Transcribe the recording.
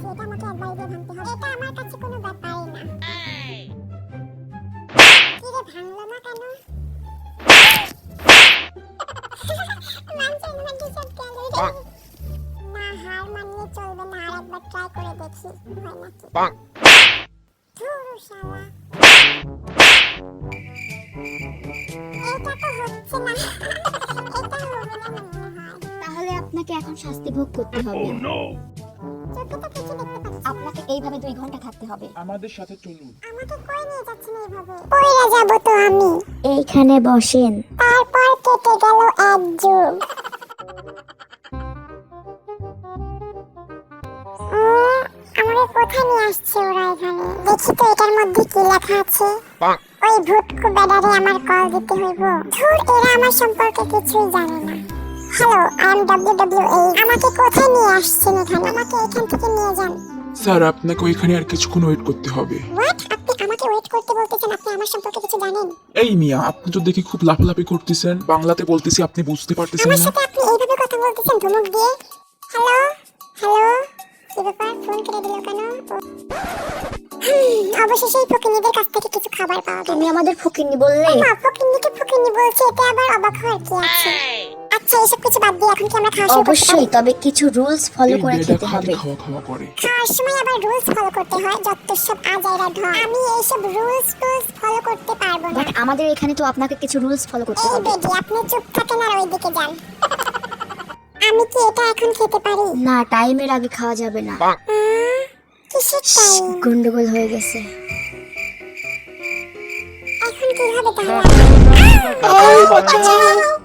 দিয়েছি, এটা আমাকে একবারই দিয়ে ভাঙতে হবে। এটা আমার কাছে কোনো ব্যাপারই না। কি রে, ভাঙলো না কেন? মানছেন না ডিসাইড কেন রে? না, হার মানলে চলবে না, আরেকবার ট্রাই করে দেখি হয় নাকি। ধুর শালা, এটা তো হচ্ছে না। এটা হবে না মনে হয়। তাহলে আপনাকে এখন শাস্তি ভোগ করতে হবে। চোখে তো কিছু দেখতে পাচ্ছি। আপনাকে এইভাবে 2 ঘন্টা থাকতে হবে। আমাদের সাথে চলুন। আমাকে কই নিয়ে যাচ্ছেন এইভাবে? পইরা যাব তো আমি। এইখানে বসেন। তারপর কেটে গেল 1 যুগ। আমাকে কোথায় নিয়ে আসছে ওরা এখানে? দেখি তো এটার মধ্যে কি লেখা আছে। ওই ভুটকু বেডারে আমার কল দিতে হইব। ধুর, এরা আমার সম্পর্কে কিছুই জানে না। Hello, I am WWE। আমাকে কোথায় নিয়ে আসছেন এখানে? আমাকে এখান থেকে নিয়ে যান। স্যার, আপনাকে ওইখানে আর কিছুক্ষণ ওয়েট করতে হবে। হোয়াট? আপনি আমাকে ওয়েট করতে বলতেছেন? আপনি আমার সম্পর্কে কিছু জানেন? এই মিয়া, আপনি তো দেখি খুব লাফালাফি করতেছেন। বাংলাতে বলতেছি, আপনি বুঝতে পারতেছেন আমার না? সাথে আপনি এইভাবে কথা বলতেছেন ধমক দিয়ে? হ্যালো হ্যালো, কি ব্যাপার, ফোন কেটে দিল কেন? অবশেষে এই ফকিন্নিদের কাছ থেকে কিছু খাবার পাওয়া গেল। তুমি আমাদের ফকিন্নি বললে? মা, ফকিন্নিকে ফকিন্নি বলছে, এতে আবার অবাক হওয়ার কি আছে? আচ্ছা, এসব কিছু বাদ দিয়ে এখন কি আমরা খাওয়া শুরু করতে পারি? অবশ্যই, তবে কিছু রুলস ফলো এই করে মেয়েটা খেতে খালি হবে। খাওয়া খাওয়া করে। খাওয়ার সময় আবার রুলস ফলো করতে হয়, যত সব আজাইরা ঢং। আমি এইসব রুলস ফলো করতে পারবো না। বাট আমাদের এখানে তো আপনাকে কিছু রুলস ফলো করতে এই হবে। বেডি, আপনি চুপ থাকেন আর ওইদিকে যান। আমি কি এটা এখন খেতে পারি? না, টাইমের আগে খাওয়া যাবে না। কিসের টাইম? গন্ডগোল হয়ে গেছে। এখন কি হবে তাহলে? বাঁচাও!